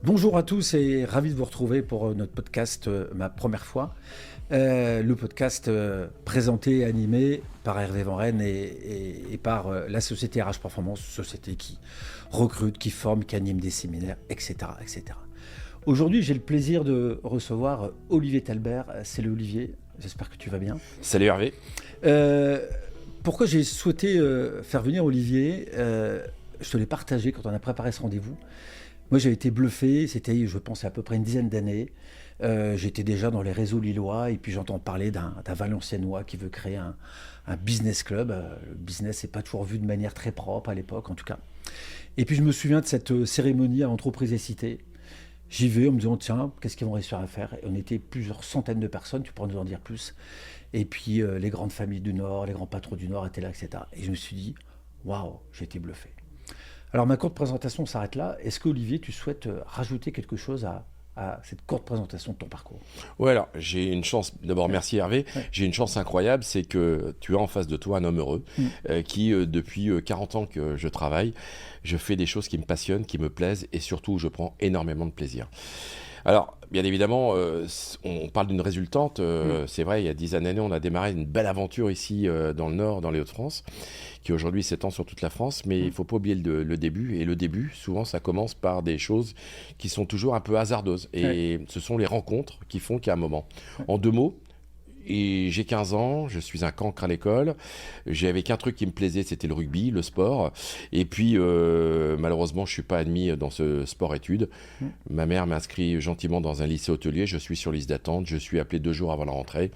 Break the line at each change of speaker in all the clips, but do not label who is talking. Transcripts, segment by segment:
Bonjour à tous et ravi de vous retrouver pour notre podcast, ma première fois. Le podcast présenté et animé par Hervé Van Rijn et par la société RH Performance, société qui recrute, qui forme, qui anime des séminaires, etc. etc. Aujourd'hui, j'ai le plaisir de recevoir Olivier Talbert. Salut Olivier, j'espère que tu vas bien.
Salut Hervé.
Pourquoi j'ai souhaité faire venir Olivier je te l'ai partagé quand on a préparé ce rendez-vous. Moi, j'ai été bluffé, c'était, je pense, à peu près une dizaine d'années. J'étais déjà dans les réseaux lillois et puis j'entends parler d'un Valenciennois qui veut créer un business club. Le business n'est pas toujours vu de manière très propre à l'époque, en tout cas. Et puis je me souviens de cette cérémonie à Entreprises et Cités. J'y vais en me disant, tiens, qu'est-ce qu'ils vont réussir à faire? Et on était plusieurs centaines de personnes, tu pourras nous en dire plus. Et puis les grandes familles du Nord, les grands patrons du Nord étaient là, etc. Et je me suis dit, waouh, j'ai été bluffé. Alors ma courte présentation s'arrête là. Est-ce que Olivier, tu souhaites rajouter quelque chose à cette courte présentation de ton parcours?
Ouais, alors j'ai une chance, d'abord merci Hervé, j'ai une chance incroyable, c'est que tu as en face de toi un homme heureux qui depuis 40 ans que je travaille, je fais des choses qui me passionnent, qui me plaisent et surtout je prends énormément de plaisir. Alors, bien évidemment, on parle d'une résultante. C'est vrai, il y a 10 années, on a démarré une belle aventure ici dans le Nord, dans les Hauts-de-France, qui aujourd'hui s'étend sur toute la France. Mais il ne faut pas oublier le début. Et le début, souvent, ça commence par des choses qui sont toujours un peu hasardeuses. Et ce sont les rencontres qui font qu'à un moment. En 2 mots, et j'ai 15 ans, je suis un cancre à l'école. J'avais qu'un truc qui me plaisait, c'était le rugby, le sport. Et puis, malheureusement, je ne suis pas admis dans ce sport-études. Ma mère m'inscrit gentiment dans un lycée hôtelier. Je suis sur liste d'attente. Je suis appelé 2 jours avant la rentrée.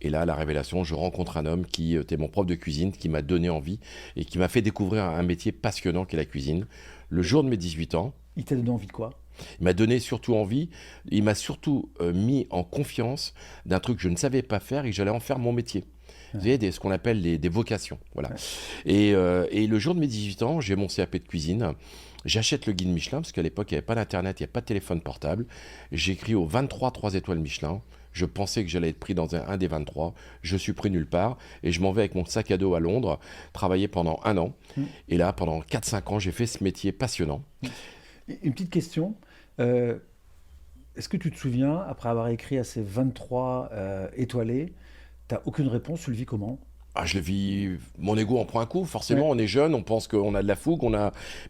Et là, la révélation, je rencontre un homme qui était mon prof de cuisine, qui m'a donné envie et qui m'a fait découvrir un métier passionnant qu'est la cuisine. Le jour de mes 18 ans.
Il t'a donné envie de quoi?
Il m'a donné surtout envie, il m'a surtout mis en confiance d'un truc que je ne savais pas faire et que j'allais en faire mon métier. Vous voyez, ce qu'on appelle des vocations. Voilà. Et le jour de mes 18 ans, j'ai mon CAP de cuisine. J'achète le guide Michelin, parce qu'à l'époque, il n'y avait pas d'internet, il n'y avait pas de téléphone portable. J'écris aux 23 3 étoiles Michelin. Je pensais que j'allais être pris dans un des 23. Je suis pris nulle part. Et je m'en vais avec mon sac à dos à Londres, travailler pendant 1 an. Et là, pendant 4-5 ans, j'ai fait ce métier passionnant.
Une petite question. Est-ce que tu te souviens, après avoir écrit à ces 23 étoilés, tu n'as aucune réponse, tu le vis comment?
Ah, je le vis, mon ego en prend un coup, forcément, on est jeune, on pense qu'on a de la fougue,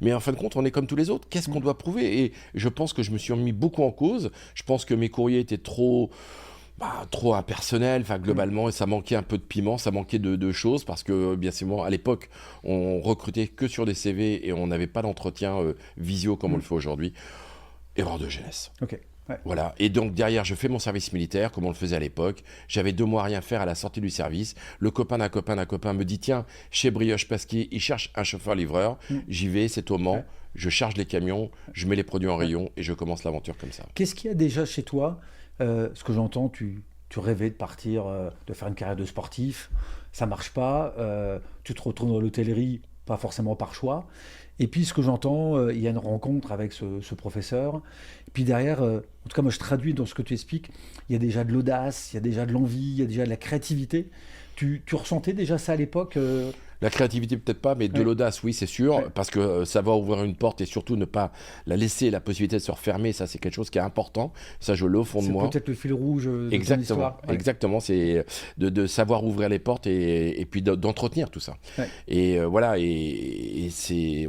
mais en fin de compte, on est comme tous les autres. Qu'est-ce qu'on doit prouver? Et je pense que je me suis mis beaucoup en cause. Je pense que mes courriers étaient trop impersonnels, enfin, globalement, et ça manquait un peu de piment, ça manquait de choses, parce que, bien sûr, à l'époque, on recrutait que sur des CV et on n'avait pas d'entretien visio comme on le fait aujourd'hui. Erreur de jeunesse.
Ok. Ouais.
Voilà, et donc derrière je fais mon service militaire comme on le faisait à l'époque, j'avais 2 mois à rien faire à la sortie du service, le copain d'un copain me dit tiens, chez Brioche Pasquier, il cherche un chauffeur-livreur, j'y vais, c'est au Mans, je charge les camions, je mets les produits en rayon et je commence l'aventure comme ça.
Qu'est-ce qu'il y a déjà chez toi? Ce que j'entends, tu rêvais de partir, de faire une carrière de sportif, ça marche pas, tu te retrouves dans l'hôtellerie, pas forcément par choix. Et puis ce que j'entends, il y a une rencontre avec ce professeur. Et puis derrière, en tout cas moi je traduis dans ce que tu expliques, il y a déjà de l'audace, il y a déjà de l'envie, il y a déjà de la créativité. Tu ressentais déjà ça à l'époque
La créativité peut-être pas, mais de l'audace, oui, c'est sûr, parce que savoir ouvrir une porte et surtout ne pas la laisser la possibilité de se refermer, ça c'est quelque chose qui est important, ça je l'ai au fond de moi.
C'est peut-être le fil rouge de ton
Exactement,
histoire.
exactement, c'est de savoir ouvrir les portes et puis d'entretenir tout ça. Et voilà, et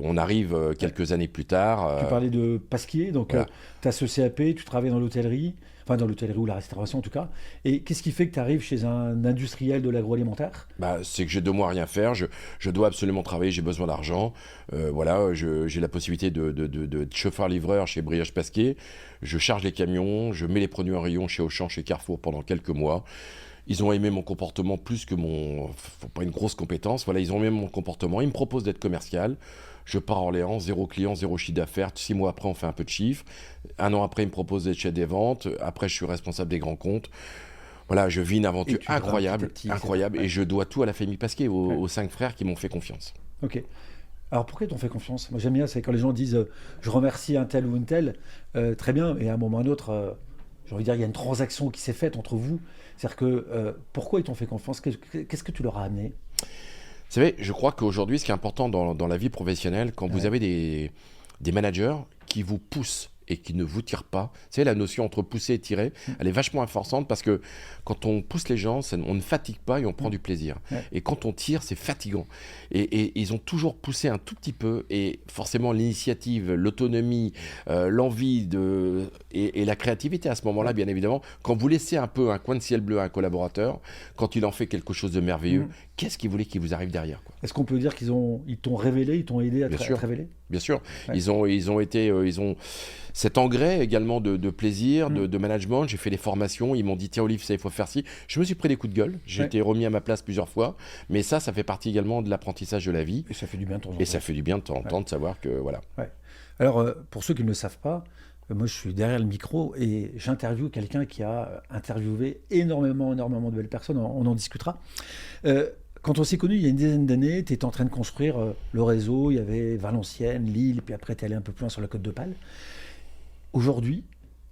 on arrive quelques années plus tard.
Tu parlais de Pasquier, donc
Voilà.
tu as ce CAP, tu travailles dans l'hôtellerie, enfin dans l'hôtellerie ou la restauration en tout cas. Et qu'est-ce qui fait que tu arrives chez un industriel de l'agroalimentaire?
C'est que j'ai 2 mois à rien faire, je dois absolument travailler, j'ai besoin d'argent. Voilà, j'ai la possibilité de chauffeur-livreur chez Brioche Pasquier. Je charge les camions, je mets les produits en rayon chez Auchan, chez Carrefour pendant quelques mois. Ils ont aimé mon comportement plus que faut pas une grosse compétence. Voilà, ils ont aimé mon comportement. Ils me proposent d'être commercial. Je pars à Orléans, 0 client, 0 chiffre d'affaires. 6 mois après, on fait un peu de chiffre. 1 an après, ils me proposent d'être chef des ventes. Après, je suis responsable des grands comptes. Voilà, je vis une aventure incroyable, incroyable. Et je dois tout à la famille Pasquier, aux 5 frères qui m'ont fait confiance.
Ok. Alors pourquoi ils t'ont fait confiance? Moi j'aime bien, c'est quand les gens disent je remercie un tel ou une telle, très bien, et à un moment ou à un autre, j'ai envie de dire, il y a une transaction qui s'est faite entre vous. C'est-à-dire que pourquoi ils t'ont fait confiance? Qu'est-ce que tu leur as amené?
Vous savez, je crois qu'aujourd'hui, ce qui est important dans la vie professionnelle, quand vous avez des managers qui vous poussent et qui ne vous tire pas. Vous savez, la notion entre pousser et tirer, elle est vachement renforçante parce que quand on pousse les gens, on ne fatigue pas et on prend du plaisir. Et quand on tire, c'est fatigant. Et ils ont toujours poussé un tout petit peu et forcément l'initiative, l'autonomie, l'envie et la créativité à ce moment-là, bien évidemment. Quand vous laissez un peu un coin de ciel bleu à un collaborateur, quand il en fait quelque chose de merveilleux, qu'est-ce qu'il voulait qu'il vous arrive derrière, quoi.
Est-ce qu'on peut dire qu'ils t'ont révélé, ils t'ont aidé à te révéler?
Bien sûr. Ils ont cet engrais également de plaisir, de management. J'ai fait des formations. Ils m'ont dit, tiens Olive, ça, il faut faire ci. Je me suis pris des coups de gueule. J'ai été remis à ma place plusieurs fois. Mais ça fait partie également de l'apprentissage de la vie.
Et ça fait du bien de temps en temps.
Et ça fait du bien de temps en temps de savoir que voilà.
Ouais. Alors, pour ceux qui ne le savent pas, moi je suis derrière le micro et j'interviewe quelqu'un qui a interviewé énormément de belles personnes. On en discutera. Quand on s'est connus il y a une dizaine d'années, tu étais en train de construire le réseau. Il y avait Valenciennes, Lille, puis après tu es allé un peu plus loin sur la Côte d'Opale. Aujourd'hui,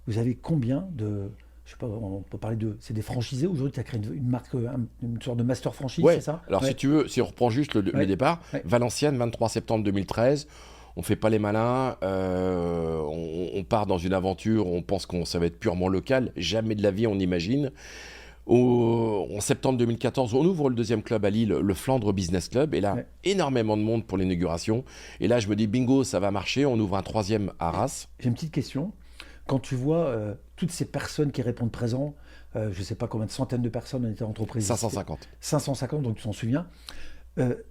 vous avez combien de... Je sais pas, on peut parler de... C'est des franchisés. Aujourd'hui, tu as créé une marque, une sorte de master franchise, c'est ça?
Alors si tu veux, si on reprend juste le départ, Valenciennes, 23 septembre 2013, on fait pas les malins, on part dans une aventure, on pense que ça va être purement local, jamais de la vie on imagine. En septembre 2014, on ouvre le deuxième club à Lille, le Flandre Business Club, et là, énormément de monde pour l'inauguration. Et là, je me dis, bingo, ça va marcher, on ouvre un troisième à Arras.
J'ai une petite question. Quand tu vois toutes ces personnes qui répondent présent, je ne sais pas combien de centaines de personnes ont été entreprises.
550.
550, donc tu t'en souviens.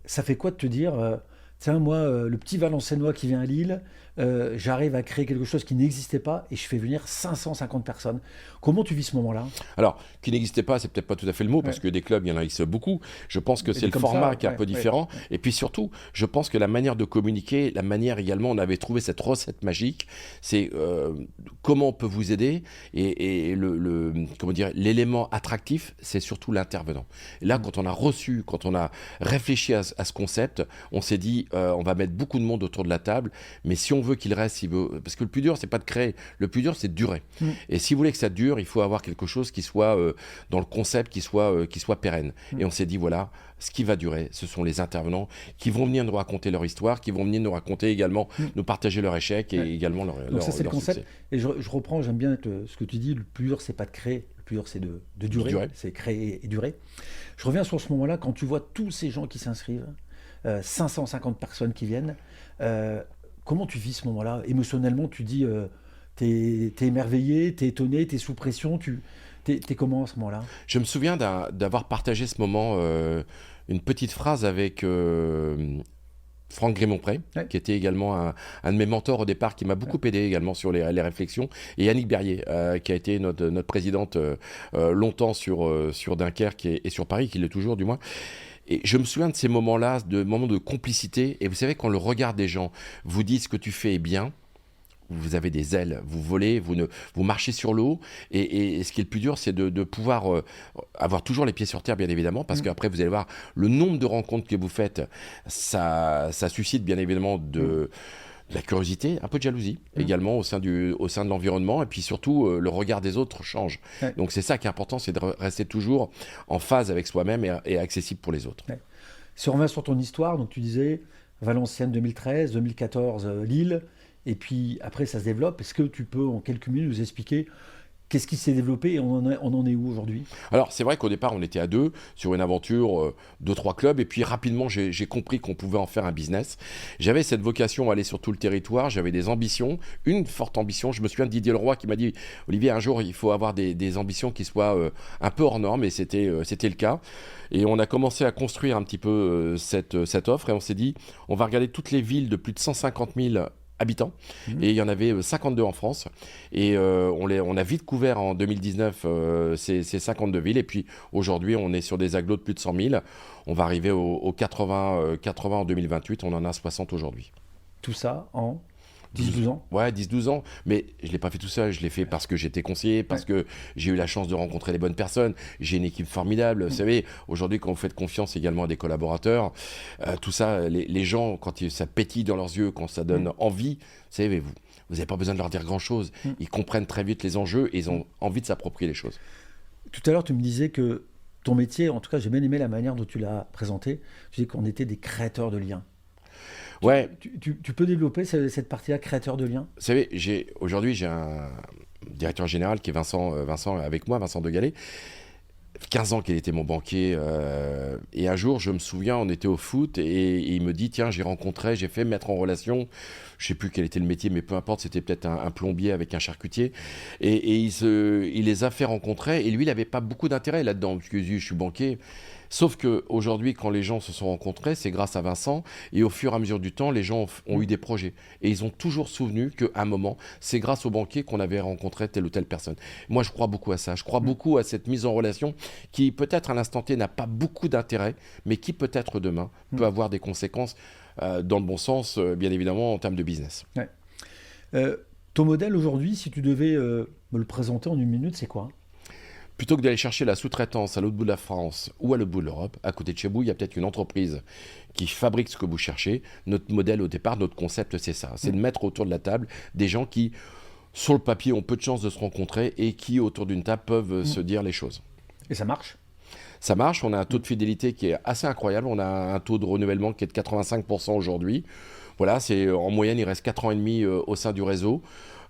Ça fait quoi de te dire, tiens, moi, le petit Valenciennois qui vient à Lille, j'arrive à créer quelque chose qui n'existait pas et je fais venir 550 personnes. Comment tu vis ce moment-là?
Alors, qui n'existait pas, c'est peut-être pas tout à fait le mot, parce que des clubs, il y en a beaucoup. Je pense que c'est le format qui est un peu différent. Et puis surtout, je pense que la manière de communiquer, la manière également, on avait trouvé cette recette magique, c'est comment on peut vous aider. Et comment dire, l'élément attractif, c'est surtout l'intervenant. Et là, quand on a réfléchi à ce concept, on s'est dit, on va mettre beaucoup de monde autour de la table, mais si on veut qu'il reste, parce que le plus dur, c'est pas de créer, le plus dur, c'est de durer. Et si vous voulez que ça dure, il faut avoir quelque chose qui soit dans le concept, qui soit pérenne. Et on s'est dit, voilà, ce qui va durer, ce sont les intervenants qui vont venir nous raconter leur histoire, qui vont venir nous raconter également, nous partager leur échec et également leur
Donc ça, c'est le concept.
Succès.
Et je reprends, j'aime bien ce que tu dis, le plus dur, c'est pas de créer, le plus dur, c'est de durer. C'est créer et durer. Je reviens sur ce moment-là, quand tu vois tous ces gens qui s'inscrivent, 550 personnes qui viennent, comment tu vis ce moment-là? Émotionnellement, tu dis, t'es émerveillé, t'es étonné, t'es sous pression, t'es comment à ce moment-là?
Je me souviens d'avoir partagé ce moment, une petite phrase avec Franck Grémont-Pré, qui était également un de mes mentors au départ, qui m'a beaucoup aidé également sur les réflexions, et Annick Berrier, qui a été notre présidente longtemps sur Dunkerque et sur Paris, qui l'est toujours du moins. Et je me souviens de ces moments-là, de moments de complicité. Et vous savez, quand le regard des gens vous dit ce que tu fais est bien, vous avez des ailes, vous volez, vous marchez sur l'eau. Et ce qui est le plus dur, c'est de pouvoir avoir toujours les pieds sur terre, bien évidemment, parce qu'après, vous allez voir le nombre de rencontres que vous faites, ça suscite bien évidemment de la curiosité, un peu de jalousie également au sein de l'environnement, et puis surtout le regard des autres change. Donc c'est ça qui est important, c'est de rester toujours en phase avec soi-même et accessible pour les autres.
Si on revient sur ton histoire, donc tu disais Valenciennes 2013, 2014 Lille, et puis après ça se développe. Est-ce que tu peux en quelques minutes nous expliquer qu'est-ce qui s'est développé et on en est où aujourd'hui?
Alors, c'est vrai qu'au départ, on était à deux sur une aventure, 2-3 clubs. Et puis, rapidement, j'ai compris qu'on pouvait en faire un business. J'avais cette vocation à aller sur tout le territoire. J'avais des ambitions, une forte ambition. Je me souviens de Didier Leroy qui m'a dit, Olivier, un jour, il faut avoir des ambitions qui soient un peu hors normes. Et c'était le cas. Et on a commencé à construire un petit peu cette offre. Et on s'est dit, on va regarder toutes les villes de plus de 150 000 habitants, et il y en avait 52 en France, et on a vite couvert en 2019 ces 52 villes, et puis aujourd'hui on est sur des agglos de plus de 100 000, on va arriver aux 80 en 2028, on en a 60 aujourd'hui.
Tout ça en 10-12 ans?
Ouais, 10-12 ans. Mais je ne l'ai pas fait tout seul. Je l'ai fait parce que j'étais conseiller, parce que j'ai eu la chance de rencontrer les bonnes personnes. J'ai une équipe formidable. Vous savez, aujourd'hui, quand vous faites confiance également à des collaborateurs, tout ça, les gens, quand ça pétille dans leurs yeux, quand ça donne envie, vous savez, vous n'avez pas besoin de leur dire grand-chose. Ils comprennent très vite les enjeux et ils ont envie de s'approprier les choses.
Tout à l'heure, tu me disais que ton métier, en tout cas, j'ai bien aimé la manière dont tu l'as présenté. Tu disais qu'on était des créateurs de liens.
Ouais.
Tu peux développer cette partie-là, créateur de liens?
Vous savez, aujourd'hui, j'ai un directeur général qui est Vincent avec moi, Vincent Degallet. 15 ans qu'il était mon banquier. Et un jour, je me souviens, on était au foot et il me dit, tiens, j'ai fait mettre en relation, je sais plus quel était le métier, mais peu importe, c'était peut-être un plombier avec un charcutier. Et il les a fait rencontrer et lui, il n'avait pas beaucoup d'intérêt là-dedans, parce que je suis banquier. Sauf qu'aujourd'hui, quand les gens se sont rencontrés, c'est grâce à Vincent. Et au fur et à mesure du temps, les gens ont eu des projets. Et ils ont toujours souvenu qu'à un moment, c'est grâce au banquier qu'on avait rencontré telle ou telle personne. Moi, je crois beaucoup à ça. Je crois beaucoup à cette mise en relation qui, peut-être à l'instant T, n'a pas beaucoup d'intérêt, mais qui, peut-être demain, peut avoir des conséquences dans le bon sens, bien évidemment, en termes de business.
Ouais. Ton modèle aujourd'hui, si tu devais me le présenter en une minute, c'est quoi?
Plutôt que d'aller chercher la sous-traitance à l'autre bout de la France ou à l'autre bout de l'Europe, à côté de chez vous, il y a peut-être une entreprise qui fabrique ce que vous cherchez. Notre modèle au départ, notre concept, c'est ça. C'est de mettre autour de la table des gens qui, sur le papier, ont peu de chances de se rencontrer et qui, autour d'une table, peuvent se dire les choses.
Et ça marche?
Ça marche. On a un taux de fidélité qui est assez incroyable. On a un taux de renouvellement qui est de 85% aujourd'hui. Voilà, en moyenne, il reste 4 ans et demi au sein du réseau.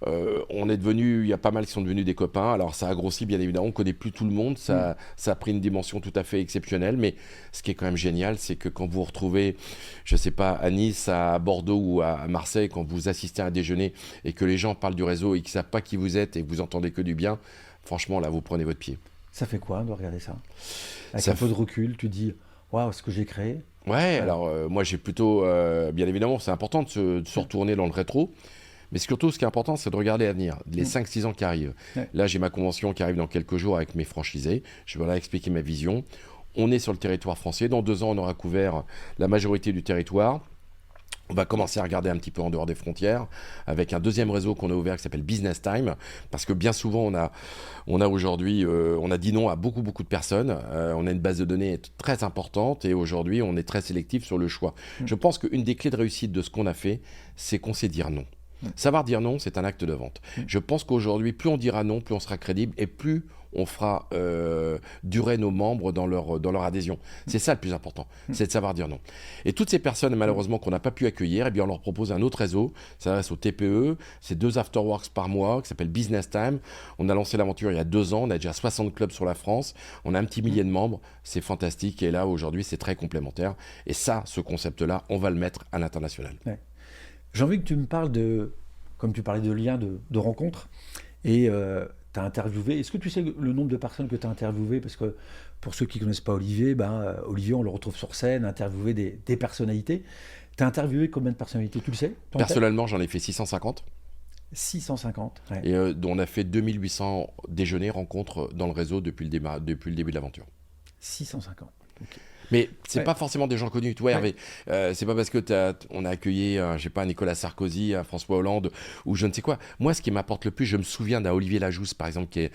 Il y a pas mal qui sont devenus des copains. Alors ça a grossi bien évidemment, on ne connaît plus tout le monde, ça a pris une dimension tout à fait exceptionnelle, mais ce qui est quand même génial, c'est que quand vous vous retrouvez, je ne sais pas, à Nice, à Bordeaux ou à Marseille, quand vous assistez à un déjeuner et que les gens parlent du réseau et qu'ils ne savent pas qui vous êtes et que vous entendez que du bien, franchement là vous prenez votre pied.
Ça fait quoi de regarder ça? Avec un peu de recul, tu dis, waouh, ce que j'ai créé?
Ouais, alors moi j'ai plutôt, bien évidemment c'est important de se retourner dans le rétro. Mais surtout, ce qui est important, c'est de regarder l'avenir, les 5-6 ans qui arrivent. Ouais. Là, j'ai ma convention qui arrive dans quelques jours avec mes franchisés. Je vais leur expliquer ma vision. On est sur le territoire français. Dans 2 ans, on aura couvert la majorité du territoire. On va commencer à regarder un petit peu en dehors des frontières avec un deuxième réseau qu'on a ouvert qui s'appelle Business Time. Parce que bien souvent, on a aujourd'hui, on a dit non à beaucoup de personnes. On a une base de données très importante et aujourd'hui, on est très sélectif sur le choix. Je pense qu'une des clés de réussite de ce qu'on a fait, c'est qu'on sait dire non. Savoir dire non, c'est un acte de vente. Je pense qu'aujourd'hui, plus on dira non, plus on sera crédible et plus on fera durer nos membres dans leur adhésion. C'est ça le plus important, c'est de savoir dire non. Et toutes ces personnes, malheureusement, qu'on n'a pas pu accueillir, eh bien, on leur propose un autre réseau. Ça s'adresse aux TPE. C'est 2 afterworks par mois qui s'appelle Business Time. On a lancé l'aventure il y a 2 ans. On a déjà 60 clubs sur la France. On a un petit millier de membres. C'est fantastique. Et là, aujourd'hui, c'est très complémentaire. Et ça, ce concept-là, on va le mettre à l'international.
Ouais. J'ai envie que tu me parles comme tu parlais de liens, de rencontres, et tu as interviewé, est-ce que tu sais le nombre de personnes que tu as interviewées? Parce que pour ceux qui ne connaissent pas Olivier, Olivier, on le retrouve sur scène, interviewer des personnalités. Tu as interviewé combien de personnalités, tu le sais?
Personnellement, j'en ai fait 650.
650, ouais.
Et on a fait 2800 déjeuners, rencontres dans le réseau depuis le début de l'aventure.
650, ok.
Mais c'est pas forcément des gens connus, tu vois, Hervé. C'est pas parce que on a accueilli, je sais pas, Nicolas Sarkozy, François Hollande ou je ne sais quoi. Moi, ce qui m'apporte le plus, je me souviens d'un Olivier Lajousse, par exemple, qui est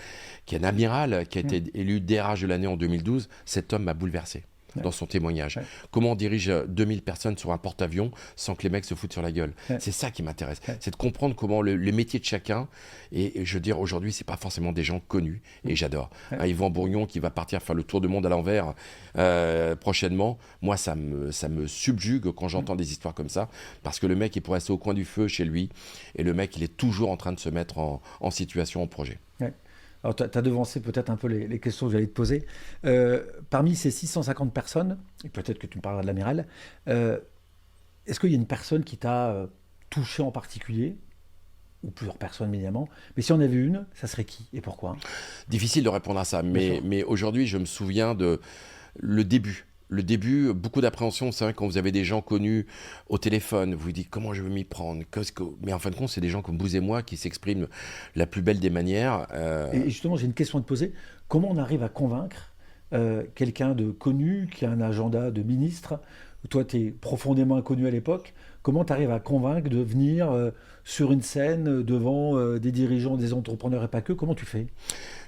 un amiral, qui a été élu DRH de l'année en 2012. Cet homme m'a bouleversé dans son témoignage. Comment on dirige 2000 personnes sur un porte-avions sans que les mecs se foutent sur la gueule. C'est ça qui m'intéresse. C'est de comprendre comment le métier de chacun, et je veux dire, aujourd'hui, c'est pas forcément des gens connus, et j'adore. Yvan Bourgnon qui va partir faire le tour du monde à l'envers prochainement, moi, ça me subjugue quand j'entends des histoires comme ça, parce que le mec, il pourrait rester au coin du feu chez lui, et le mec, il est toujours en train de se mettre en situation, en projet.
Alors, tu as devancé peut-être un peu les questions que j'allais te poser. Parmi ces 650 personnes, et peut-être que tu me parleras de l'amiral, est-ce qu'il y a une personne qui t'a touché en particulier? Ou plusieurs personnes, évidemment. Mais si on avait une, ça serait qui et pourquoi?
Difficile de répondre à ça, mais aujourd'hui, je me souviens de le début. Le début, beaucoup d'appréhension, c'est vrai quand vous avez des gens connus au téléphone, vous vous dites comment je veux m'y prendre, mais en fin de compte, c'est des gens comme vous et moi qui s'expriment la plus belle des manières.
Et justement, j'ai une question à te poser. Comment on arrive à convaincre quelqu'un de connu, qui a un agenda de ministre? Toi, tu es profondément inconnu à l'époque. Comment tu arrives à convaincre de venir sur une scène devant des dirigeants, des entrepreneurs et pas que? Comment tu fais?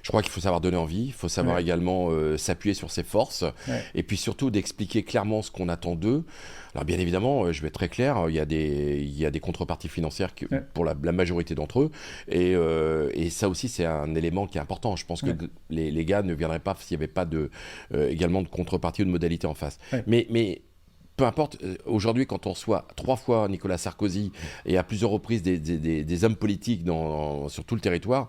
Je crois qu'il faut savoir donner envie, il faut savoir également s'appuyer sur ses forces et puis surtout d'expliquer clairement ce qu'on attend d'eux. Alors bien évidemment, je vais être très clair, il y a des contreparties financières pour la majorité d'entre eux et ça aussi c'est un élément qui est important. Je pense que les gars ne viendraient pas s'il n'y avait pas également de contrepartie ou de modalité en face. Mais peu importe, aujourd'hui, quand on reçoit 3 fois Nicolas Sarkozy et à plusieurs reprises des hommes politiques sur tout le territoire,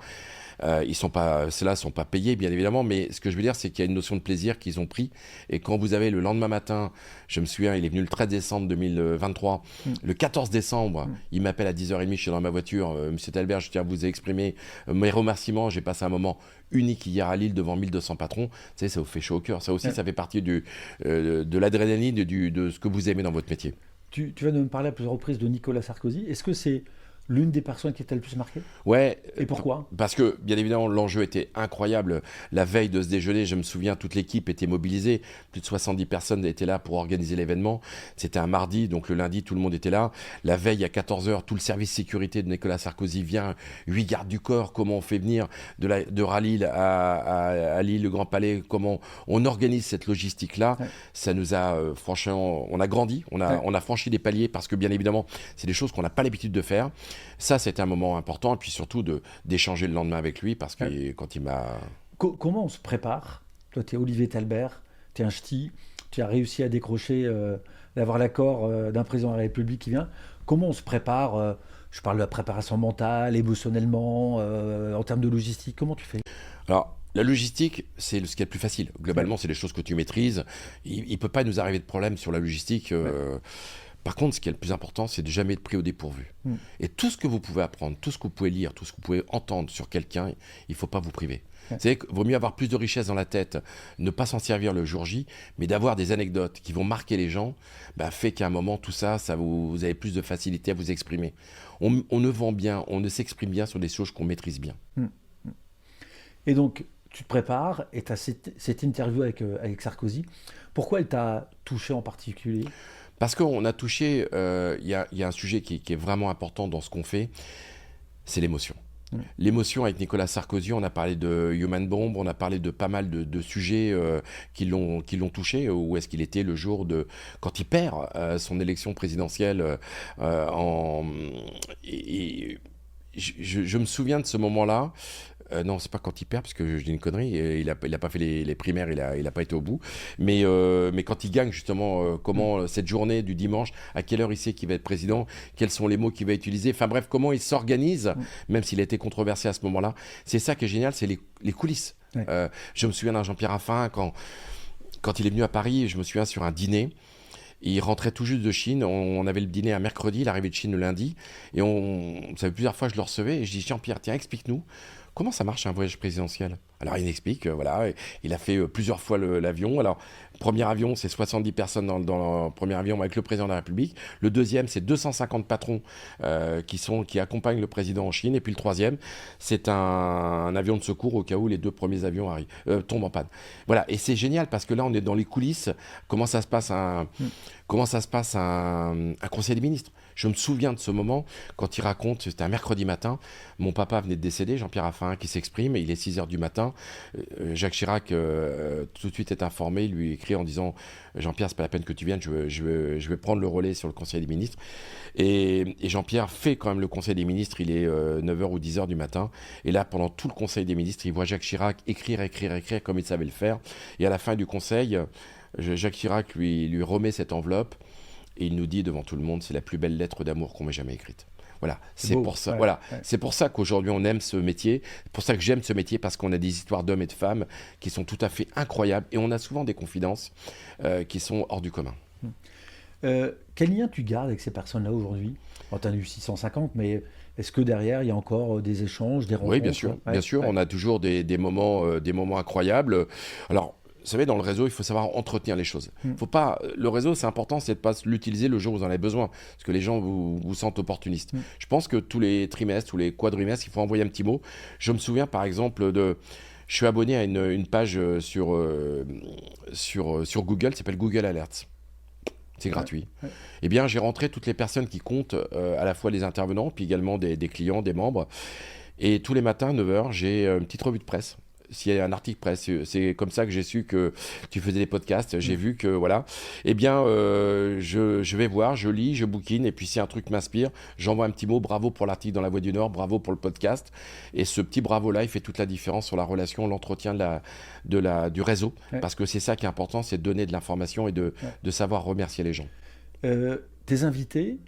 ceux-là ne sont pas payés, bien évidemment, mais ce que je veux dire, c'est qu'il y a une notion de plaisir qu'ils ont pris. Et quand vous avez le lendemain matin, je me souviens, il est venu le 13 décembre 2023, le 14 décembre, il m'appelle à 10h30, je suis dans ma voiture, Monsieur Talbert, je tiens à vous exprimer mes remerciements, j'ai passé un moment unique hier à Lille devant 1200 patrons, tu sais, ça vous fait chaud au cœur. Ça aussi, ça fait partie de l'adrénaline, de ce que vous aimez dans votre métier.
Tu vas nous parler à plusieurs reprises de Nicolas Sarkozy. Est-ce que c'est l'une des personnes qui t'a le plus marqué?
Ouais.
Et pourquoi?
Parce que, bien évidemment, l'enjeu était incroyable. La veille de ce déjeuner, je me souviens, toute l'équipe était mobilisée. Plus de 70 personnes étaient là pour organiser l'événement. C'était un mardi, donc le lundi, tout le monde était là. La veille, à 14h, tout le service sécurité de Nicolas Sarkozy vient. 8 gardes du corps, comment on fait venir de Rallye à Lille, le Grand Palais, comment on organise cette logistique-là. Ouais. Ça nous a, franchement, on a grandi, on a franchi des paliers parce que, bien évidemment, c'est des choses qu'on n'a pas l'habitude de faire. Ça, c'était un moment important, et puis surtout d'échanger le lendemain avec lui, parce que quand il m'a...
Comment on se prépare? Toi, tu es Olivier Talbert, tu es un ch'ti, tu as réussi à décrocher, d'avoir l'accord d'un président de la République qui vient. Comment on se prépare? Je parle de la préparation mentale, émotionnellement, en termes de logistique. Comment tu fais?
Alors, la logistique, c'est ce qui est le plus facile. Globalement, c'est les choses que tu maîtrises. Il ne peut pas nous arriver de problème sur la logistique. Par contre, ce qui est le plus important, c'est de jamais être pris au dépourvu. Et tout ce que vous pouvez apprendre, tout ce que vous pouvez lire, tout ce que vous pouvez entendre sur quelqu'un, il ne faut pas vous priver. Vous savez qu'il vaut mieux avoir plus de richesse dans la tête, ne pas s'en servir le jour J, mais d'avoir des anecdotes qui vont marquer les gens, fait qu'à un moment, tout ça, vous avez plus de facilité à vous exprimer. On ne vend bien, on ne s'exprime bien sur des choses qu'on maîtrise bien.
Et donc, tu te prépares et tu as cette interview avec Sarkozy. Pourquoi elle t'a touché en particulier ?
Parce qu'on a touché, il y a un sujet qui est vraiment important dans ce qu'on fait, c'est l'émotion. L'émotion avec Nicolas Sarkozy, on a parlé de Human Bomb, on a parlé de pas mal de sujets qui l'ont touché. Où est-ce qu'il était le jour quand il perd son élection présidentielle je me souviens de ce moment-là. Non, c'est pas quand il perd, parce que je dis une connerie, il a pas fait les primaires, il a pas été au bout. Mais quand il gagne, justement, comment cette journée du dimanche, à quelle heure il sait qu'il va être président, quels sont les mots qu'il va utiliser, enfin bref, comment il s'organise, même s'il a été controversé à ce moment-là. C'est ça qui est génial, c'est les coulisses. Ouais. Je me souviens d'un Jean-Pierre Raffarin, quand il est venu à Paris, je me souviens sur un dîner. Il rentrait tout juste de Chine, on avait le dîner un mercredi, l'arrivée de Chine le lundi, et ça fait plusieurs fois que je le recevais, et je dis Jean-Pierre, tiens, explique-nous, comment ça marche un voyage présidentiel? Alors il m'explique, voilà, il a fait plusieurs fois l'avion. Alors, premier avion, c'est 70 personnes dans le premier avion avec le président de la République. Le deuxième, c'est 250 patrons qui accompagnent le président en Chine. Et puis le troisième, c'est un avion de secours au cas où les 2 premiers avions tombent en panne. Voilà, et c'est génial parce que là, on est dans les coulisses. Comment ça se passe un conseil des ministres? Je me souviens de ce moment quand il raconte, c'était un mercredi matin, mon papa venait de décéder, Jean-Pierre Raffarin qui s'exprime, et il est 6h du matin. Jacques Chirac tout de suite est informé, il lui écrit en disant Jean-Pierre, c'est pas la peine que tu viennes, je vais prendre le relais sur le Conseil des ministres. Et Jean-Pierre fait quand même le Conseil des ministres, il est 9h ou 10h du matin. Et là, pendant tout le Conseil des ministres, il voit Jacques Chirac écrire comme il savait le faire. Et à la fin du Conseil, Jacques Chirac lui remet cette enveloppe. Et il nous dit devant tout le monde, c'est la plus belle lettre d'amour qu'on m'ait jamais écrite. Voilà, c'est pour ça. Ouais, voilà, ouais. C'est pour ça qu'aujourd'hui on aime ce métier. C'est pour ça que j'aime ce métier, parce qu'on a des histoires d'hommes et de femmes qui sont tout à fait incroyables, et on a souvent des confidences qui sont hors du commun.
Quel lien tu gardes avec ces personnes-là aujourd'hui? Tu as eu 650, mais est-ce que derrière il y a encore des échanges, des rencontres?
Oui, bien sûr, bien sûr. On a toujours des moments incroyables. Alors, vous savez, dans le réseau, il faut savoir entretenir les choses. Faut pas, le réseau, c'est important, c'est de ne pas l'utiliser le jour où vous en avez besoin, parce que les gens vous sentent opportuniste. Je pense que tous les trimestres, tous les quadrimestres, il faut envoyer un petit mot. Je me souviens, par exemple, je suis abonné à une page sur Google, qui s'appelle Google Alerts. C'est gratuit. Ouais. Eh bien, j'ai rentré toutes les personnes qui comptent, à la fois les intervenants, puis également des clients, des membres. Et tous les matins, 9h, j'ai une petite revue de presse s'il y a un article presse. C'est comme ça que j'ai su que tu faisais des podcasts. J'ai vu que, voilà. Eh bien, je vais voir, je lis, je bouquine. Et puis, si un truc m'inspire, j'envoie un petit mot. Bravo pour l'article dans La Voix du Nord. Bravo pour le podcast. Et ce petit bravo-là, il fait toute la différence sur la relation, l'entretien du réseau. Ouais. Parce que c'est ça qui est important, c'est de donner de l'information et de savoir remercier les gens.
Tes invités,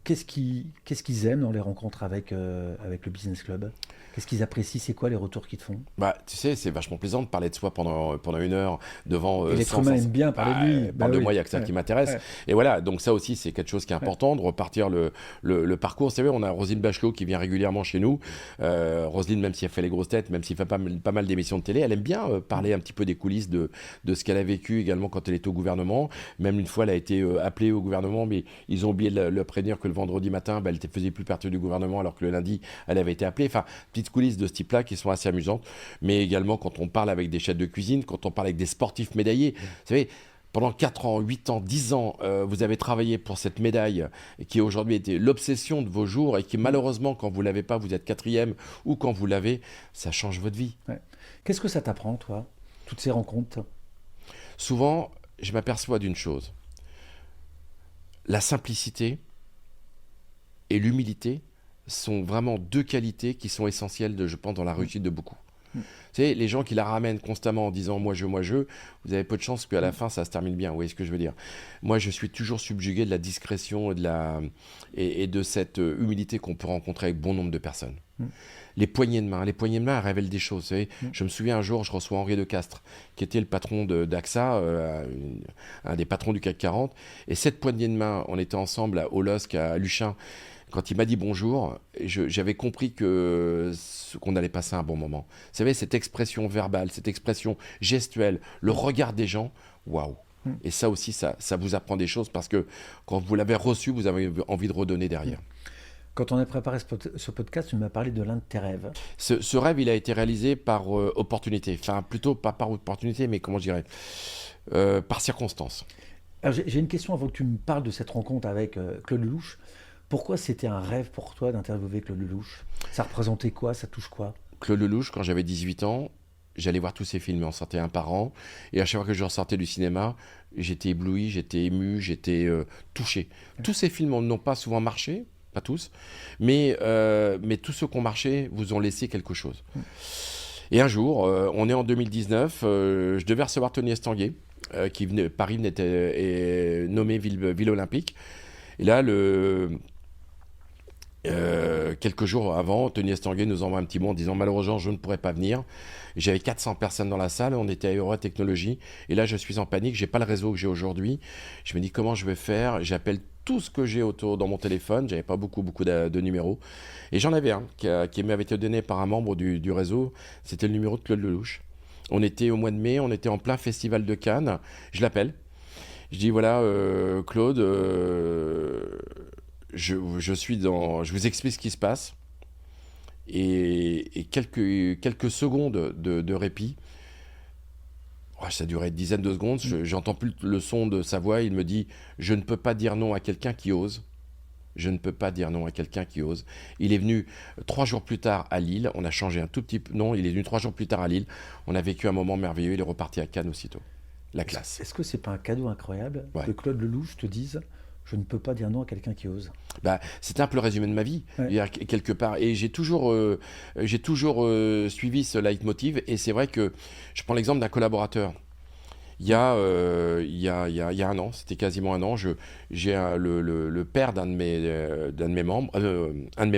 qu'est-ce qu'ils aiment dans les rencontres avec le Business Club ? Qu'est-ce qu'ils apprécient ? C'est quoi les retours qu'ils te font ?
Tu sais, c'est vachement plaisant de parler de soi pendant 1 heure devant...
Et l'être humain aime bien parler de lui.
Parle de moi, il n'y a que ça qui m'intéresse. Ouais. Et voilà, donc ça aussi, c'est quelque chose qui est important, de repartir le parcours. Vous savez, on a Roselyne Bachelot qui vient régulièrement chez nous. Roselyne, même si elle fait les grosses têtes, même s'il fait pas mal d'émissions de télé, elle aime bien parler un petit peu des coulisses de ce qu'elle a vécu également quand elle était au gouvernement. Même une fois, elle a été appelée au gouvernement, mais ils ont oublié de le prévenir que le vendredi matin, elle ne faisait plus partie du gouvernement, alors que le lundi, elle avait été appelée. Enfin, coulisses de ce type-là qui sont assez amusantes, mais également quand on parle avec des chefs de cuisine, quand on parle avec des sportifs médaillés. Vous savez, pendant 4 ans, 8 ans, 10 ans, vous avez travaillé pour cette médaille qui aujourd'hui était l'obsession de vos jours et qui malheureusement, quand vous ne l'avez pas, vous êtes 4e, ou quand vous l'avez, ça change votre vie.
Ouais. Qu'est-ce que ça t'apprend, toi, toutes ces rencontres ?
Souvent, je m'aperçois d'une chose. La simplicité et l'humilité sont vraiment 2 qualités qui sont essentielles, je pense, dans la réussite de beaucoup. Vous savez, les gens qui la ramènent constamment en disant « moi, je », vous avez peu de chances qu'à la fin, ça se termine bien. Vous voyez ce que je veux dire ? Moi, je suis toujours subjugué de la discrétion et de cette humilité qu'on peut rencontrer avec bon nombre de personnes. Les poignées de main, elles révèlent des choses. Vous savez, je me souviens un jour, je reçois Henri de Castres, qui était le patron d'AXA, un des patrons du CAC 40. Et cette poignée de main, on était ensemble au LOSC, à Luchin. Quand il m'a dit bonjour, j'avais compris qu'on allait passer un bon moment. Vous savez, cette expression verbale, cette expression gestuelle, le regard des gens, waouh. Et ça aussi, ça vous apprend des choses parce que quand vous l'avez reçu, vous avez envie de redonner derrière.
Quand on a préparé ce podcast, tu m'as parlé de l'un de tes rêves.
Ce rêve, il a été réalisé par opportunité. Enfin, plutôt pas par opportunité, mais comment je dirais par circonstance.
Alors, j'ai une question avant que tu me parles de cette rencontre avec Claude Lelouch. Pourquoi c'était un rêve pour toi d'interviewer Claude Lelouch ? Ça représentait quoi ? Ça touche quoi ?
Claude Lelouch, quand j'avais 18 ans, j'allais voir tous ses films, on sortait un par an. Et à chaque fois que je ressortais du cinéma, j'étais ébloui, j'étais ému, j'étais touché. Tous ces films n'ont pas souvent marché, pas tous, mais tous ceux qui ont marché vous ont laissé quelque chose. Et un jour, on est en 2019, je devais recevoir Tony Estanguet, Paris était nommé ville olympique. Et là, quelques jours avant, Tony Estanguet nous envoie un petit mot en disant « Malheureusement, je ne pourrais pas venir ». J'avais 400 personnes dans la salle, on était à Eura Technologies. Et là, je suis en panique, je n'ai pas le réseau que j'ai aujourd'hui. Je me dis comment je vais faire. J'appelle tout ce que j'ai autour dans mon téléphone. Je n'avais pas beaucoup de numéros. Et j'en avais un qui m'avait été donné par un membre du réseau. C'était le numéro de Claude Lelouch. On était au mois de mai, on était en plein festival de Cannes. Je l'appelle. Je dis voilà, Claude, je vous explique ce qui se passe. Et quelques secondes de répit. Ça durait une dizaine de secondes. J'entends plus le son de sa voix. Il me dit je ne peux pas dire non à quelqu'un qui ose. Je ne peux pas dire non à quelqu'un qui ose. Il est venu 3 jours plus tard à Lille. On a changé un tout petit peu. Non, il est venu 3 jours plus tard à Lille. On a vécu un moment merveilleux. Il est reparti à Cannes aussitôt. La classe.
Est-ce que c'est pas un cadeau incroyable que Claude Lelouch te dise je ne peux pas dire non à quelqu'un qui ose ?
C'est un peu le résumé de ma vie, quelque part. Et j'ai toujours suivi ce leitmotiv. Et c'est vrai que je prends l'exemple d'un collaborateur. Il y a 1 an, c'était quasiment 1 an, j'ai le père d'un de mes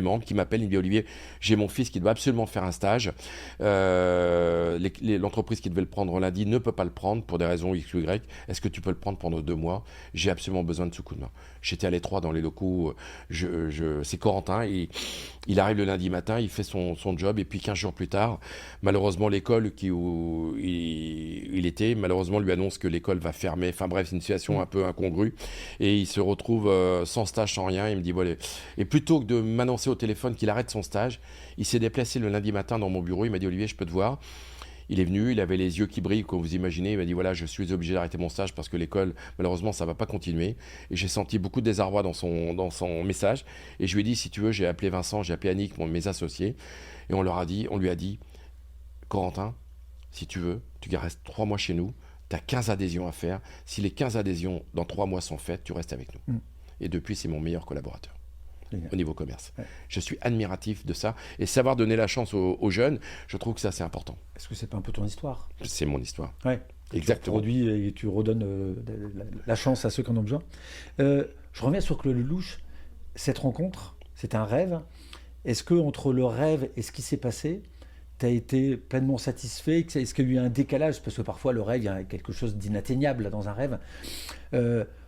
membres qui m'appelle, il me dit Olivier, j'ai mon fils qui doit absolument faire un stage. L'entreprise qui devait le prendre lundi ne peut pas le prendre pour des raisons X ou Y. Est-ce que tu peux le prendre pendant 2 mois ? J'ai absolument besoin de ce coup de main. J'étais à l'Étroit dans les locaux, c'est Corentin, il arrive le lundi matin, il fait son job, et puis 15 jours plus tard, malheureusement l'école où il était, malheureusement lui annonce que l'école va fermer. Enfin bref, c'est une situation un peu incongrue. Et il se retrouve sans stage, sans rien. Il me dit, voilà. Et plutôt que de m'annoncer au téléphone qu'il arrête son stage, il s'est déplacé le lundi matin dans mon bureau. Il m'a dit, Olivier, je peux te voir ? Il est venu, il avait les yeux qui brillent, comme vous imaginez. Il m'a dit, voilà, je suis obligé d'arrêter mon stage parce que l'école, malheureusement, ça ne va pas continuer. Et j'ai senti beaucoup de désarroi dans son message. Et je lui ai dit, si tu veux, j'ai appelé Vincent, j'ai appelé Annick, mes associés. Et on lui a dit, Corentin, si tu veux, tu restes 3 mois chez nous, tu as 15 adhésions à faire. Si les 15 adhésions dans 3 mois sont faites, tu restes avec nous. Et depuis, c'est mon meilleur collaborateur. Génial. Au niveau commerce. Ouais. Je suis admiratif de ça. Et savoir donner la chance aux jeunes, je trouve que ça, c'est important.
Est-ce que c'est pas un peu ton histoire ?
C'est mon histoire.
Ouais.
Exactement.
Tu produis et tu redonnes la chance à ceux qui en ont besoin. Je reviens sur Claude Lelouch. Cette rencontre, c'est un rêve. Est-ce que entre le rêve et ce qui s'est passé, tu as été pleinement satisfait ? Est-ce qu'il y a eu un décalage ? Parce que parfois, le rêve, il y a quelque chose d'inatteignable là, dans un rêve.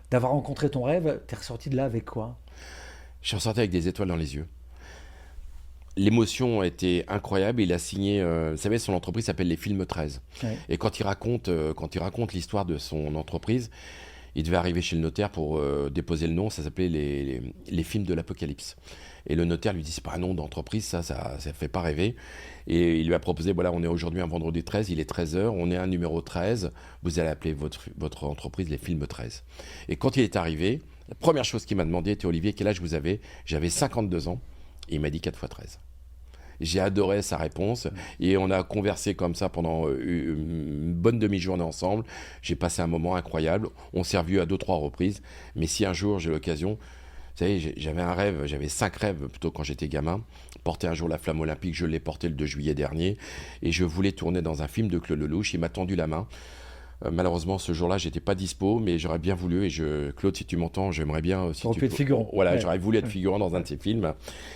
D'avoir rencontré ton rêve, tu es ressorti de là avec quoi ?
Je suis ressorti avec des étoiles dans les yeux. L'émotion a été incroyable. Il a signé, vous savez, son entreprise s'appelle Les Films 13. Ouais. Et quand il raconte l'histoire de son entreprise, il devait arriver chez le notaire pour déposer le nom. Ça s'appelait les Films de l'Apocalypse. Et le notaire lui dit, c'est pas un nom d'entreprise, ça fait pas rêver. Et il lui a proposé, voilà, on est aujourd'hui un vendredi 13, il est 13h, on est un numéro 13, vous allez appeler votre entreprise Les Films 13. Et quand il est arrivé, la première chose qu'il m'a demandé était, Olivier, quel âge vous avez ? J'avais 52 ans, et il m'a dit 4 x 13. J'ai adoré sa réponse et on a conversé comme ça pendant une bonne demi-journée ensemble. J'ai passé un moment incroyable. On s'est revus à 2-3 reprises. Mais si un jour j'ai l'occasion, vous savez, j'avais un rêve, j'avais 5 rêves plutôt quand j'étais gamin. Porter un jour la flamme olympique, je l'ai porté le 2 juillet dernier. Et je voulais tourner dans un film de Claude Lelouch. Il m'a tendu la main. Malheureusement, ce jour-là, j'étais pas dispo, mais j'aurais bien voulu. Et Claude, si tu m'entends, j'aimerais bien. Si tu
peux être figurant.
Voilà, ouais. J'aurais voulu être figurant dans un de ces films.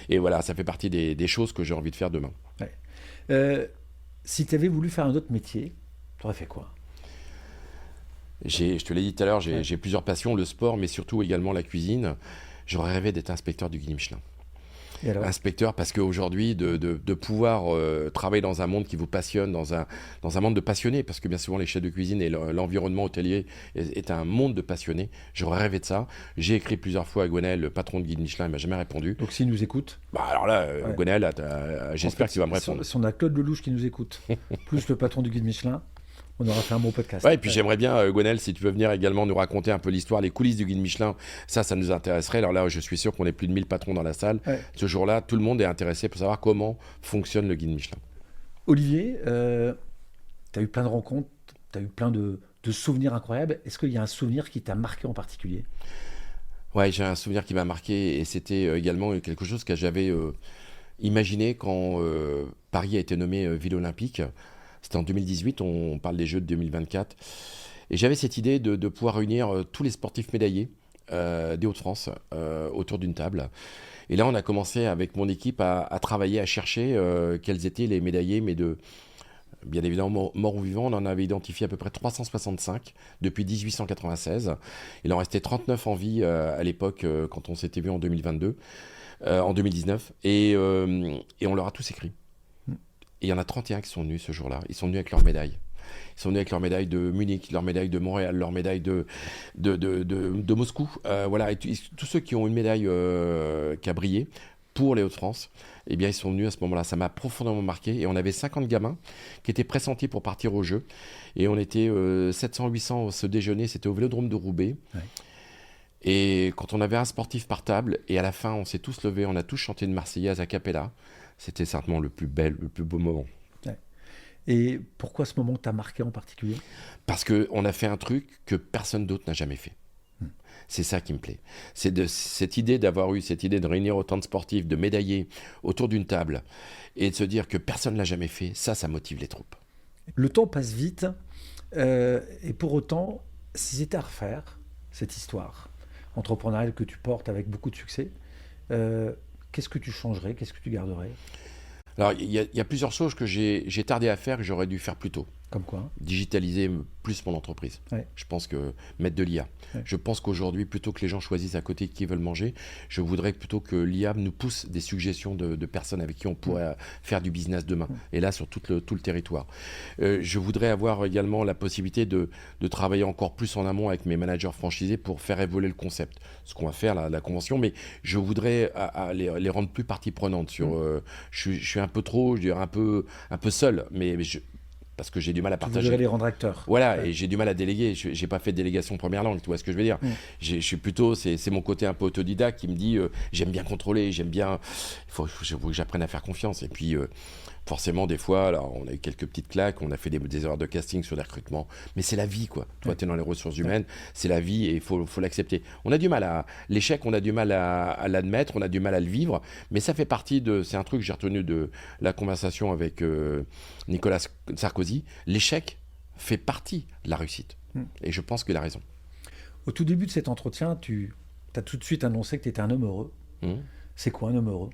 Et voilà, ça fait partie des choses que j'ai envie de faire demain.
Ouais. Si tu avais voulu faire un autre métier, tu aurais fait quoi ?
Je te l'ai dit tout à l'heure, j'ai plusieurs passions, le sport, mais surtout également la cuisine. J'aurais rêvé d'être inspecteur du guide Michelin. Inspecteur, parce qu'aujourd'hui, de pouvoir travailler dans un monde qui vous passionne, dans un monde de passionnés, parce que bien souvent les chefs de cuisine et l'environnement hôtelier est un monde de passionnés. J'aurais rêvé de ça. J'ai écrit plusieurs fois à Gwenaël, le patron de Guide Michelin, il ne m'a jamais répondu.
Donc s'il nous écoute,
alors là, Gwenaël, j'espère qu'il va me répondre.
Si on a Claude Lelouch qui nous écoute, plus le patron du Guide Michelin, on aura fait un bon podcast.
Ouais, et puis j'aimerais bien, Gwenaël, si tu veux venir également nous raconter un peu l'histoire, les coulisses du Guide Michelin, ça nous intéresserait. Alors là, je suis sûr qu'on est plus de 1000 patrons dans la salle. Ouais. Ce jour-là, tout le monde est intéressé pour savoir comment fonctionne le Guide Michelin.
Olivier, tu as eu plein de rencontres, tu as eu plein de souvenirs incroyables. Est-ce qu'il y a un souvenir qui t'a marqué en particulier ?
Ouais, j'ai un souvenir qui m'a marqué et c'était également quelque chose que j'avais imaginé quand Paris a été nommé ville olympique. C'était en 2018, on parle des Jeux de 2024. Et j'avais cette idée de pouvoir réunir tous les sportifs médaillés des Hauts-de-France autour d'une table. Et là, on a commencé avec mon équipe à travailler, à chercher quels étaient les médaillés, mais bien évidemment, morts ou vivants. On en avait identifié à peu près 365 depuis 1896. Il en restait 39 en vie à l'époque quand on s'était vu en 2022, en 2019. Et on leur a tous écrit. Et il y en a 31 qui sont venus ce jour-là. Ils sont venus avec leurs médailles. Ils sont venus avec leur médaille de Munich, leur médaille de Montréal, leur médaille de Moscou. Voilà. Et tous ceux qui ont une médaille qui a brillé pour les Hauts-de-France, eh bien, ils sont venus à ce moment-là. Ça m'a profondément marqué. Et on avait 50 gamins qui étaient pressentis pour partir au jeu. Et on était 700-800 au déjeuner. C'était au Vélodrome de Roubaix. Ouais. Et quand on avait un sportif par table, et à la fin, on s'est tous levés, on a tous chanté une Marseillaise a cappella. C'était certainement le plus beau moment.
Ouais. Et pourquoi ce moment t'a marqué en particulier ?
Parce qu'on a fait un truc que personne d'autre n'a jamais fait. C'est ça qui me plaît. C'est cette idée d'avoir eu cette idée de réunir autant de sportifs, de médaillés autour d'une table et de se dire que personne ne l'a jamais fait. Ça motive les troupes.
Le temps passe vite et pour autant, si c'était à refaire, cette histoire entrepreneuriale que tu portes avec beaucoup de succès, qu'est-ce que tu changerais ? Qu'est-ce que tu garderais ?
Alors, il y a plusieurs choses que j'ai tardé à faire que j'aurais dû faire plus tôt.
Comme quoi ?
Digitaliser plus mon entreprise. Ouais. Je pense que mettre de l'IA. Ouais. Je pense qu'aujourd'hui, plutôt que les gens choisissent à côté qui veulent manger, je voudrais plutôt que l'IA nous pousse des suggestions de personnes avec qui on pourrait faire du business demain. Et là, sur tout le territoire. Je voudrais avoir également la possibilité de travailler encore plus en amont avec mes managers franchisés pour faire évoluer le concept. Ce qu'on va faire, la convention, mais je voudrais les rendre plus partie prenante. Je suis un peu trop, je dirais un peu seul, mais parce que j'ai du mal à partager.
Tu voudrais les rendre acteurs.
Voilà, ouais. Et j'ai du mal à déléguer. Je n'ai pas fait de délégation première langue, tu vois ce que je veux dire. Je suis plutôt, c'est mon côté un peu autodidacte qui me dit j'aime bien contrôler, j'aime bien. J'avoue que j'apprenne à faire confiance. Et puis, Forcément, des fois, alors, on a eu quelques petites claques, on a fait des erreurs de casting sur des recrutements, mais c'est la vie, quoi. Toi, tu es dans les ressources humaines, c'est la vie et il faut l'accepter. On a du mal à... L'échec, on a du mal à l'admettre, on a du mal à le vivre, mais ça fait partie de... C'est un truc que j'ai retenu de la conversation avec Nicolas Sarkozy. L'échec fait partie de la réussite. Et je pense qu'il a raison.
Au tout début de cet entretien, tu as tout de suite annoncé que tu étais un homme heureux. C'est quoi un homme heureux ?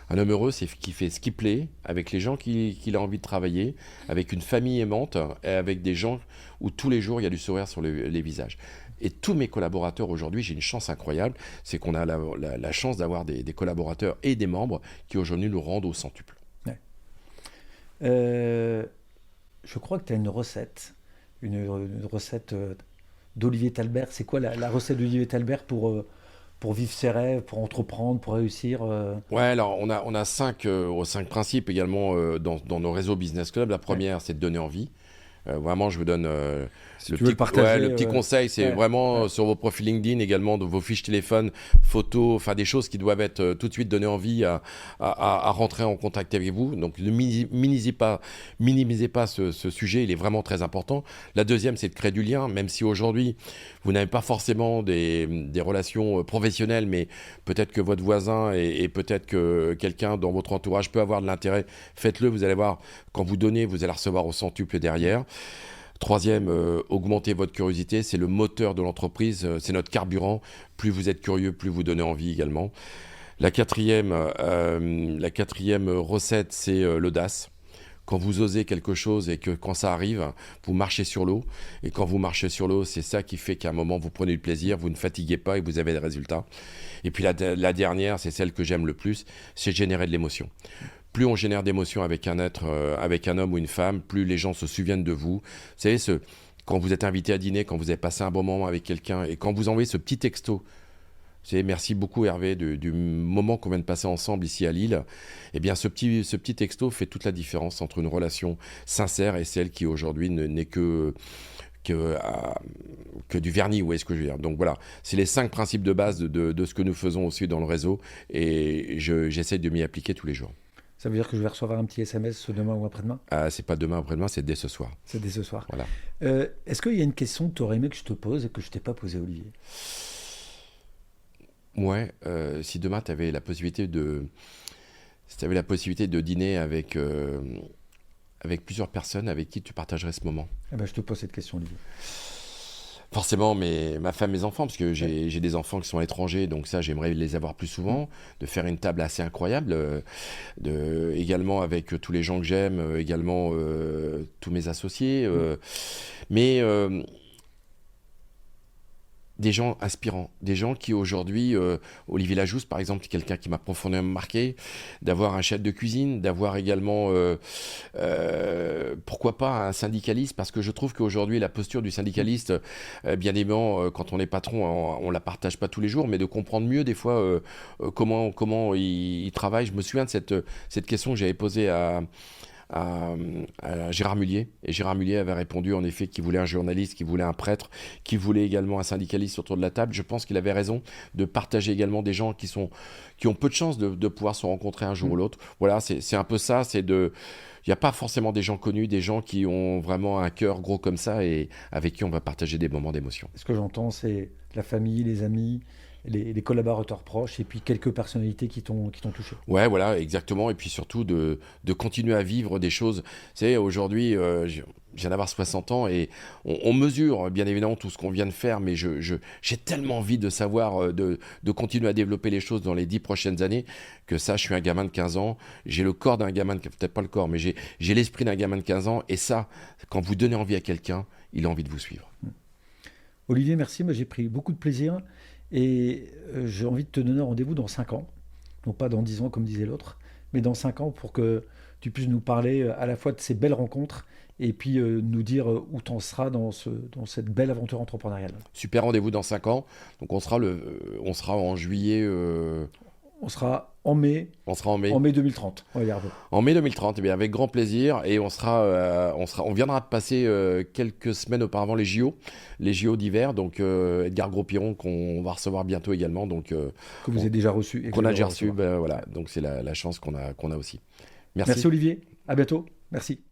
Un homme heureux, c'est qui fait ce qui plaît, avec les gens qu'il a envie de travailler, avec une famille aimante, et avec des gens où tous les jours il y a du sourire sur les visages. Et tous mes collaborateurs aujourd'hui, j'ai une chance incroyable, c'est qu'on a la chance d'avoir des collaborateurs et des membres qui aujourd'hui nous rendent au centuple.
Ouais. Je crois que tu as une recette d'Olivier Talbert. C'est quoi la recette d'Olivier Talbert pour vivre ses rêves, pour entreprendre, pour réussir
Ouais, alors on a cinq principes également dans nos réseaux Business Club. La première, c'est de donner envie. Vraiment, je vous donne
si le
petit conseil, c'est vraiment sur vos profils LinkedIn, également de vos fiches téléphone, photos, enfin des choses qui doivent être tout de suite données envie à rentrer en contact avec vous. Donc ne minimisez pas ce sujet, il est vraiment très important. La deuxième, c'est de créer du lien, même si aujourd'hui vous n'avez pas forcément des relations professionnelles, mais peut-être que votre voisin et peut-être que quelqu'un dans votre entourage peut avoir de l'intérêt. Faites-le, vous allez voir, quand vous donnez, vous allez recevoir au centuple derrière. Troisième, augmenter votre curiosité, c'est le moteur de l'entreprise, c'est notre carburant. Plus vous êtes curieux, plus vous donnez envie également. La quatrième recette, c'est l'audace. Quand vous osez quelque chose et que quand ça arrive, vous marchez sur l'eau. Et quand vous marchez sur l'eau, c'est ça qui fait qu'à un moment, vous prenez du plaisir, vous ne fatiguez pas et vous avez des résultats. Et puis la dernière, c'est celle que j'aime le plus, c'est générer de l'émotion. Plus on génère d'émotions avec un homme ou une femme, plus les gens se souviennent de vous. Vous savez, quand vous êtes invité à dîner, quand vous avez passé un bon moment avec quelqu'un, et quand vous envoyez ce petit texto, vous savez, merci beaucoup Hervé du moment qu'on vient de passer ensemble ici à Lille, eh bien ce petit texto fait toute la différence entre une relation sincère et celle qui aujourd'hui n'est que du vernis, vous voyez ce que je veux dire. Donc voilà, c'est les 5 principes de base de ce que nous faisons aussi dans le réseau, et j'essaie de m'y appliquer tous les jours.
Ça veut dire que je vais recevoir un petit SMS demain ou après-demain ?
C'est pas demain ou après-demain, c'est dès ce soir.
C'est dès ce soir.
Voilà.
Est-ce qu'il y a une question que tu aurais aimé que je te pose et que je ne t'ai pas posée, Olivier ?
Ouais, si demain tu avais la possibilité de dîner avec plusieurs personnes, avec qui tu partagerais ce moment ?
Je te pose cette question, Olivier.
Forcément, ma femme, mes enfants, parce que j'ai des enfants qui sont à l'étranger, donc ça, j'aimerais les avoir plus souvent, de faire une table assez incroyable, également avec tous les gens que j'aime, également tous mes associés, mais des gens inspirants, des gens qui aujourd'hui, Olivier Lajousse par exemple, quelqu'un qui m'a profondément marqué, d'avoir un chef de cuisine, d'avoir également, pourquoi pas un syndicaliste, parce que je trouve qu'aujourd'hui la posture du syndicaliste, bien évidemment, quand on est patron, on la partage pas tous les jours, mais de comprendre mieux des fois comment il travaille. Je me souviens de cette question que j'avais posée à Gérard Mullier, et Gérard Mullier avait répondu en effet qu'il voulait un journaliste, qu'il voulait un prêtre, qu'il voulait également un syndicaliste autour de la table. Je pense qu'il avait raison de partager également des gens qui ont peu de chances de pouvoir se rencontrer un jour ou l'autre. Voilà, c'est un peu ça, il n'y a pas forcément des gens connus, des gens qui ont vraiment un cœur gros comme ça et avec qui on va partager des moments d'émotion.
Ce que j'entends, c'est la famille, les amis, les collaborateurs proches et puis quelques personnalités qui t'ont touché.
Ouais, voilà, exactement. Et puis surtout de continuer à vivre des choses. Vous savez, aujourd'hui, je viens d'avoir 60 ans et on mesure bien évidemment tout ce qu'on vient de faire, mais j'ai tellement envie de savoir, de continuer à développer les choses dans les 10 prochaines années, que ça, je suis un gamin de 15 ans, j'ai le corps d'un gamin, peut-être pas le corps, mais j'ai l'esprit d'un gamin de 15 ans, et ça, quand vous donnez envie à quelqu'un, il a envie de vous suivre.
Olivier, merci, moi j'ai pris beaucoup de plaisir. Et j'ai envie de te donner rendez-vous dans 5 ans, non pas dans 10 ans comme disait l'autre, mais dans 5 ans pour que tu puisses nous parler à la fois de ces belles rencontres et puis nous dire où tu en seras dans cette belle aventure entrepreneuriale.
Super, rendez-vous dans 5 ans. Donc on sera en juillet.
On sera en mai. En mai 2030. On va y arriver.
En mai 2030, eh bien, avec grand plaisir. Et on viendra de passer quelques semaines auparavant les JO d'hiver. Donc Edgar Gros-Piron qu'on va recevoir bientôt également. Donc
que vous avez déjà reçu.
Qu'on a déjà reçu. Ben, voilà. Donc c'est la chance qu'on a aussi.
Merci Olivier. À bientôt. Merci.